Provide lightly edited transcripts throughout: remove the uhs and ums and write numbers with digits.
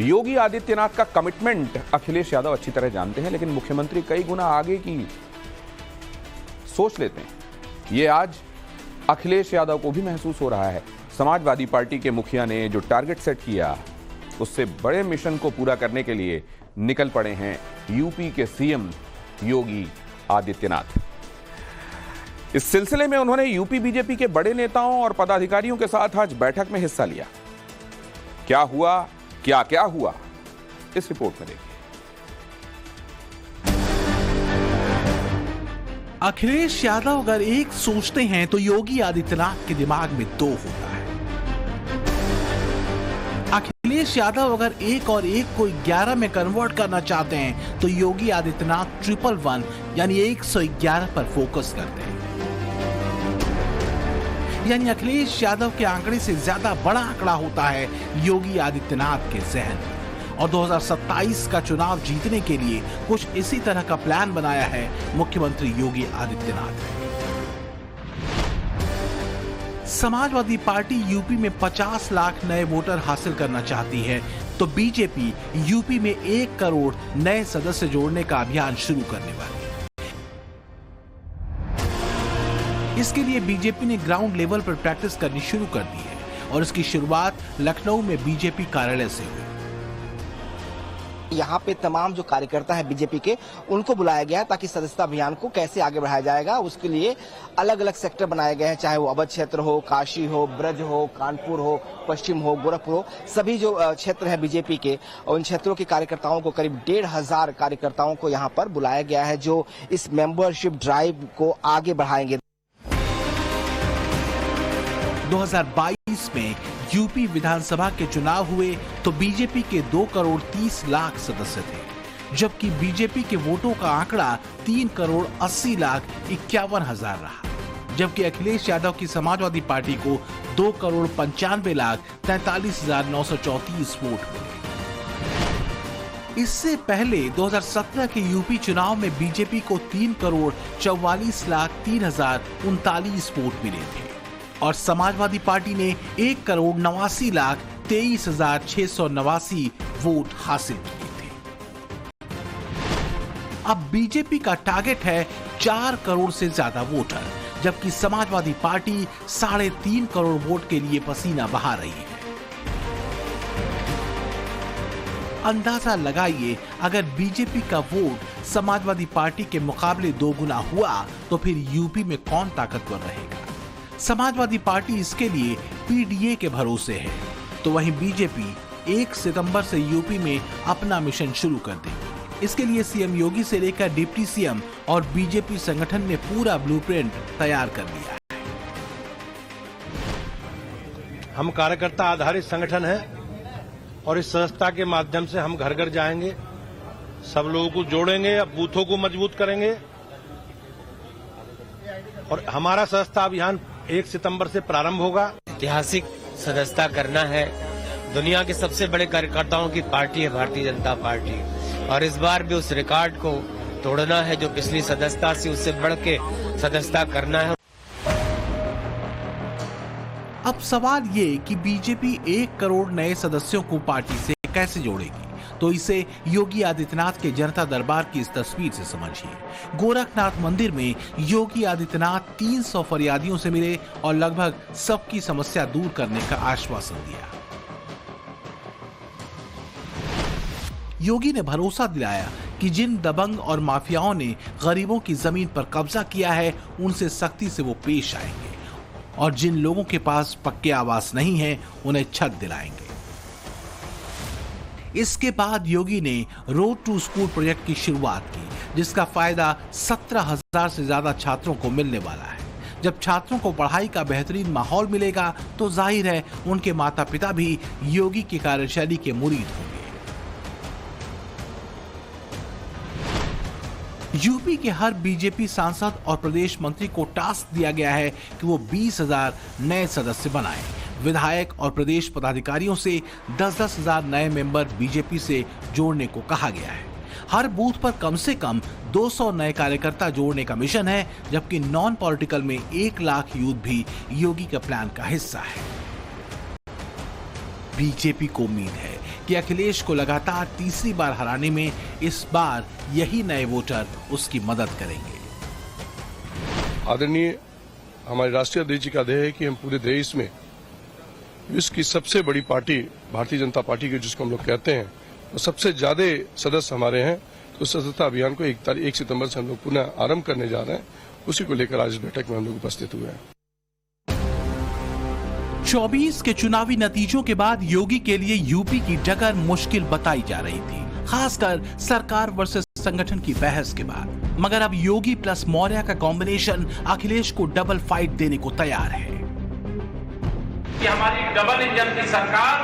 योगी आदित्यनाथ का कमिटमेंट अखिलेश यादव अच्छी तरह जानते हैं, लेकिन मुख्यमंत्री कई गुना आगे की सोच लेते हैं। ये आज अखिलेश यादव को भी महसूस हो रहा है। समाजवादी पार्टी के मुखिया ने जो टारगेट सेट किया, उससे बड़े मिशन को पूरा करने के लिए निकल पड़े हैं यूपी के सीएम योगी आदित्यनाथ। इस सिलसिले में उन्होंने यूपी बीजेपी के बड़े नेताओं और पदाधिकारियों के साथ आज बैठक में हिस्सा लिया। क्या हुआ, क्या हुआ, इस रिपोर्ट में देखिए। अखिलेश यादव अगर एक सोचते हैं तो योगी आदित्यनाथ के दिमाग में दो होता है। अखिलेश यादव अगर एक और एक को 11 में कन्वर्ट करना चाहते हैं तो योगी आदित्यनाथ 111 यानी 111 पर फोकस करते हैं। यानी अखिलेश यादव के आंकड़े से ज्यादा बड़ा आंकड़ा होता है योगी आदित्यनाथ के जहन में। और 2027 का चुनाव जीतने के लिए कुछ इसी तरह का प्लान बनाया है मुख्यमंत्री योगी आदित्यनाथ ने। समाजवादी पार्टी यूपी में 50 लाख नए वोटर हासिल करना चाहती है, तो बीजेपी यूपी में 1 करोड़ नए सदस्य जोड़ने का अभियान शुरू करने वाली है। इसके लिए बीजेपी ने ग्राउंड लेवल पर प्रैक्टिस करनी शुरू कर दी है और इसकी शुरुआत लखनऊ में बीजेपी कार्यालय से हुई। यहाँ पे तमाम जो कार्यकर्ता है बीजेपी के, उनको बुलाया गया है ताकि सदस्यता अभियान को कैसे आगे बढ़ाया जाएगा उसके लिए अलग अलग सेक्टर बनाए गए हैं, चाहे वो अवध क्षेत्र हो, काशी हो, ब्रज हो, कानपुर हो, पश्चिम हो, गोरखपुर हो। सभी जो क्षेत्र है बीजेपी के, उन क्षेत्रों के कार्यकर्ताओं को, करीब 1,500 कार्यकर्ताओं को यहाँ पर बुलाया गया है, जो इस मेंबरशिप ड्राइव को आगे बढ़ाएंगे। 2022 में यूपी विधानसभा के चुनाव हुए तो बीजेपी के 2 करोड़ 30 लाख सदस्य थे, जबकि बीजेपी के वोटों का आंकड़ा 3 करोड़ 80 लाख 51 हजार रहा, जबकि अखिलेश यादव की समाजवादी पार्टी को 2 करोड़ 95 लाख 43 हजार 934 वोट मिले। इससे पहले 2017 के यूपी चुनाव में बीजेपी को 3 करोड़ 44 लाख 3 हजार 39 वोट मिले थे और समाजवादी पार्टी ने 1 करोड़ 89 लाख 23 हजार 689 वोट हासिल किए थे। अब बीजेपी का टारगेट है 4 करोड़ से ज्यादा वोटर, जबकि समाजवादी पार्टी 3.5 करोड़ वोट के लिए पसीना बहा रही है। अंदाजा लगाइए, अगर बीजेपी का वोट समाजवादी पार्टी के मुकाबले 2 गुना हुआ तो फिर यूपी में कौन ताकतवर रहेगा। समाजवादी पार्टी इसके लिए पीडीए के भरोसे है, तो वहीं बीजेपी 1 सितंबर से यूपी में अपना मिशन शुरू कर देगी। इसके लिए सीएम योगी से लेकर डिप्टी सीएम और बीजेपी संगठन ने पूरा ब्लूप्रिंट तैयार कर लिया है। हम कार्यकर्ता आधारित संगठन है और इस संस्था के माध्यम से हम घर घर जाएंगे, सब लोगों को जोड़ेंगे, बूथों को मजबूत करेंगे और हमारा सदस्यता अभियान 1 सितंबर से प्रारंभ होगा। ऐतिहासिक सदस्यता करना है। दुनिया के सबसे बड़े कार्यकर्ताओं की पार्टी है भारतीय जनता पार्टी, और इस बार भी उस रिकॉर्ड को तोड़ना है जो पिछली सदस्यता से उससे बढ़ के सदस्यता करना है। अब सवाल ये कि बीजेपी 1 करोड़ नए सदस्यों को पार्टी से कैसे जोड़ेगी, तो इसे योगी आदित्यनाथ के जनता दरबार की इस तस्वीर से समझिए। गोरखनाथ मंदिर में योगी आदित्यनाथ 300 फरियादियों से मिले और लगभग सबकी समस्या दूर करने का आश्वासन दिया। योगी ने भरोसा दिलाया कि जिन दबंग और माफियाओं ने गरीबों की जमीन पर कब्जा किया है, उनसे सख्ती से वो पेश आएंगे और जिन लोगों के पास पक्के आवास नहीं है, उन्हें छत दिलाएंगे। इसके बाद योगी ने रोड टू स्कूल प्रोजेक्ट की शुरुआत की, जिसका फायदा 17,000 से ज्यादा छात्रों को मिलने वाला है। जब छात्रों को पढ़ाई का बेहतरीन माहौल मिलेगा तो जाहिर है उनके माता पिता भी योगी की कार्यशैली के मुरीद होंगे। यूपी के हर बीजेपी सांसद और प्रदेश मंत्री को टास्क दिया गया है कि वो 20,000 नए सदस्य बनाएं। विधायक और प्रदेश पदाधिकारियों से 10-10 हजार नए मेंबर बीजेपी से जोड़ने को कहा गया है। हर बूथ पर कम से कम 200 नए कार्यकर्ता जोड़ने का मिशन है, जबकि नॉन पॉलिटिकल में 1 लाख यूथ भी योगी के प्लान का हिस्सा है। बीजेपी को उम्मीद है कि अखिलेश को लगातार तीसरी बार हराने में इस बार यही नए वोटर उसकी मदद करेंगे। आदरणीय हमारे राष्ट्रीय अध्यक्ष जी का आदेश है कि हम पूरे देश में विश्व की सबसे बड़ी पार्टी भारतीय जनता पार्टी की जिसको हम लोग कहते हैं तो सबसे ज्यादा सदस्य हमारे हैं। तो सदस्यता अभियान को 1 सितंबर से हम लोग पुनः आरंभ करने जा रहे हैं। उसी को लेकर आज इस बैठक में हम लोग उपस्थित हुए हैं। 24 के चुनावी नतीजों के बाद योगी के लिए यूपी की डगर मुश्किल बताई जा रही थी, खासकर सरकार वर्सेस संगठन की बहस के बाद। मगर अब योगी प्लस मौर्य का कॉम्बिनेशन अखिलेश को डबल फाइट देने को तैयार है। कि हमारी डबल इंजन की सरकार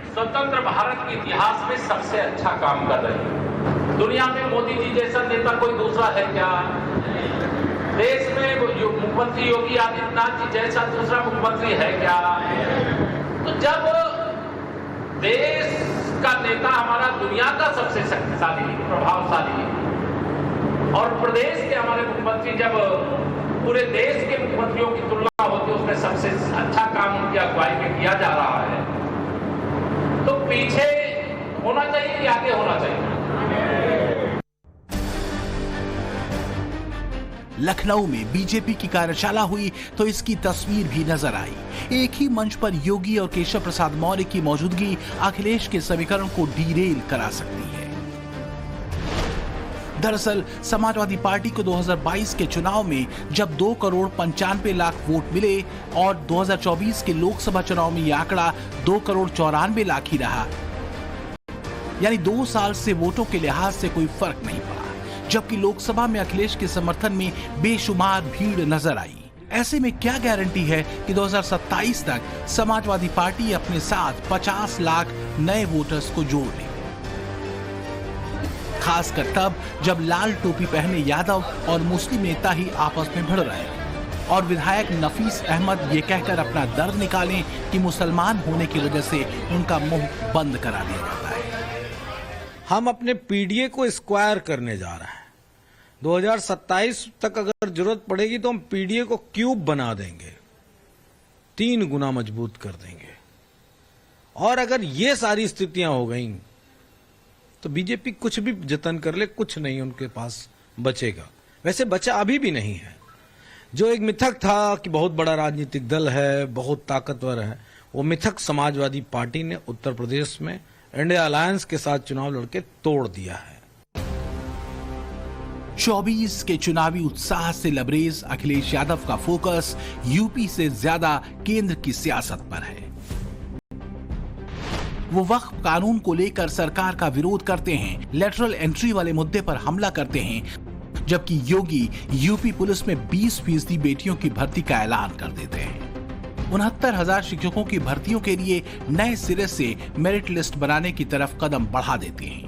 स्वतंत्र भारत के इतिहास में सबसे अच्छा काम कर रही है। दुनिया में मोदी जी जैसा नेता कोई दूसरा है क्या? देश में मुख्यमंत्री योगी आदित्यनाथ जी जैसा दूसरा मुख्यमंत्री है क्या? तो जब देश का नेता हमारा दुनिया का सबसे शक्तिशाली प्रभावशाली और प्रदेश के हमारे मुख्यमंत्री जब पूरे देश के मुख्यमंत्रियों की तुलना होती है उसमें सबसे अच्छा काम उनकी अगुवाई में किया जा रहा है, तो पीछे होना चाहिए कि आगे होना चाहिए? लखनऊ में बीजेपी की कार्यशाला हुई तो इसकी तस्वीर भी नजर आई। एक ही मंच पर योगी और केशव प्रसाद मौर्य की मौजूदगी अखिलेश के समीकरण को डीरेल करा सकती है। दरअसल समाजवादी पार्टी को 2022 के चुनाव में जब 2,95,00,000 वोट मिले और 2024 के लोकसभा चुनाव में यह आंकड़ा 2,94,00,000 ही रहा, यानी 2 साल से वोटों के लिहाज से कोई फर्क नहीं पड़ा। जबकि लोकसभा में अखिलेश के समर्थन में बेशुमार भीड़ नजर आई। ऐसे में क्या गारंटी है कि 2027 तक समाजवादी पार्टी अपने साथ 50 लाख नए वोटर्स को जोड़ ले, खासकर तब जब लाल टोपी पहने यादव और मुस्लिम नेता ही आपस में भिड़ रहे हैं और विधायक नफीस अहमद ये कहकर अपना दर्द निकालें कि मुसलमान होने की वजह से उनका मुंह बंद करा दिया जाता है। हम अपने पीडीए को स्क्वायर करने जा रहे हैं। 2027 तक अगर जरूरत पड़ेगी तो हम पीडीए को क्यूब बना देंगे, 3 गुना मजबूत कर देंगे। और अगर ये सारी स्थितियां हो गई तो बीजेपी कुछ भी जतन कर ले, कुछ नहीं उनके पास बचेगा। वैसे बचा अभी भी नहीं है। जो एक मिथक था कि बहुत बड़ा राजनीतिक दल है, बहुत ताकतवर है, वो मिथक समाजवादी पार्टी ने उत्तर प्रदेश में इंडिया अलायंस के साथ चुनाव लड़के तोड़ दिया है। 24 के चुनावी उत्साह से लबरेज अखिलेश यादव का फोकस यूपी से ज्यादा केंद्र की सियासत पर है। वो वक्फ कानून को लेकर सरकार का विरोध करते हैं, लेटरल एंट्री वाले मुद्दे पर हमला करते हैं, जबकि योगी यूपी पुलिस में 20% बेटियों की भर्ती का ऐलान कर देते हैं। 69,000 शिक्षकों की भर्तियों के लिए नए सिरे से मेरिट लिस्ट बनाने की तरफ कदम बढ़ा देते हैं।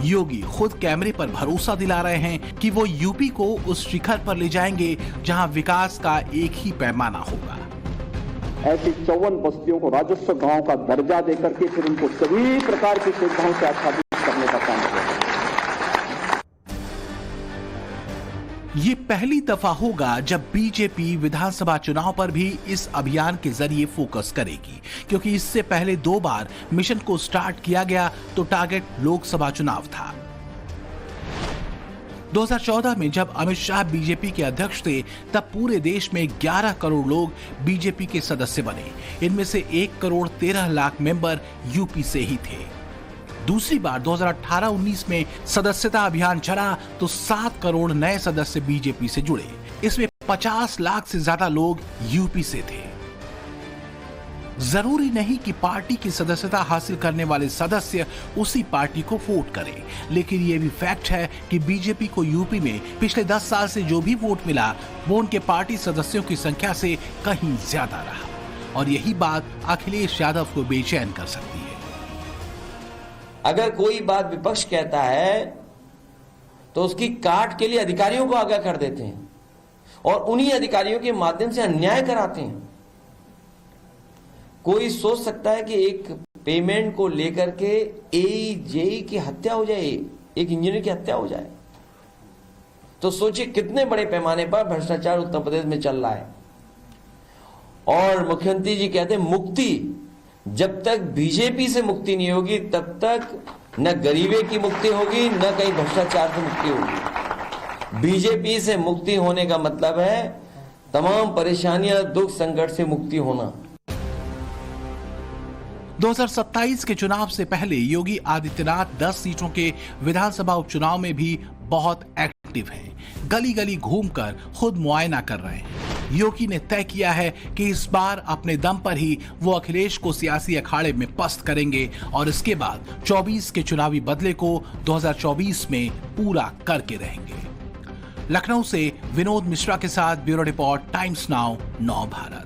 योगी खुद कैमरे पर भरोसा दिला रहे हैं कि वो यूपी को उस शिखर पर ले जाएंगे जहां विकास का एक ही पैमाना होगा। ऐसी 54 बस्तियों को राजस्व गांव का दर्जा देकर के फिर उनको सभी प्रकार की सुविधाओं से आच्छादित करने का काम किया। ये पहली दफा होगा जब बीजेपी विधानसभा चुनाव पर भी इस अभियान के जरिए फोकस करेगी, क्योंकि इससे पहले 2 बार मिशन को स्टार्ट किया गया तो टारगेट लोकसभा चुनाव था। 2014 में जब अमित शाह बीजेपी के अध्यक्ष थे तब पूरे देश में 11 करोड़ लोग बीजेपी के सदस्य बने। इनमें से 1,13,00,000 मेंबर यूपी से ही थे। दूसरी बार 2018-19 में सदस्यता अभियान चला तो 7 करोड़ नए सदस्य बीजेपी से जुड़े। इसमें 50 लाख से ज्यादा लोग यूपी से थे। जरूरी नहीं कि पार्टी की सदस्यता हासिल करने वाले सदस्य उसी पार्टी को वोट करें, लेकिन यह भी फैक्ट है कि बीजेपी को यूपी में पिछले 10 साल से जो भी वोट मिला वो उनके पार्टी सदस्यों की संख्या से कहीं ज्यादा रहा, और यही बात अखिलेश यादव को बेचैन कर सकती है। अगर कोई बात विपक्ष कहता है तो उसकी काट के लिए अधिकारियों को आगाह कर देते हैं और उन्हीं अधिकारियों के माध्यम से अन्याय कराते हैं। कोई सोच सकता है कि एक पेमेंट को लेकर के एजेई की हत्या हो जाए, एक इंजीनियर की हत्या हो जाए, तो सोचिए कितने बड़े पैमाने पर भ्रष्टाचार उत्तर प्रदेश में चल रहा है। और मुख्यमंत्री जी कहते हैं मुक्ति जब तक बीजेपी से मुक्ति नहीं होगी तब तक न गरीबी की मुक्ति होगी, न कहीं भ्रष्टाचार से मुक्ति होगी। बीजेपी से मुक्ति होने का मतलब है तमाम परेशानियां, दुख, संकट से मुक्ति होना। 2027 के चुनाव से पहले योगी आदित्यनाथ 10 सीटों के विधानसभा उपचुनाव में भी बहुत एक्टिव हैं। गली गली घूमकर खुद मुआयना कर रहे हैं। योगी ने तय किया है कि इस बार अपने दम पर ही वो अखिलेश को सियासी अखाड़े में पस्त करेंगे और इसके बाद 24 के चुनावी बदले को 2024 में पूरा करके रहेंगे। लखनऊ से विनोद मिश्रा के साथ ब्यूरो रिपोर्ट, टाइम्स नाउ, नव भारत।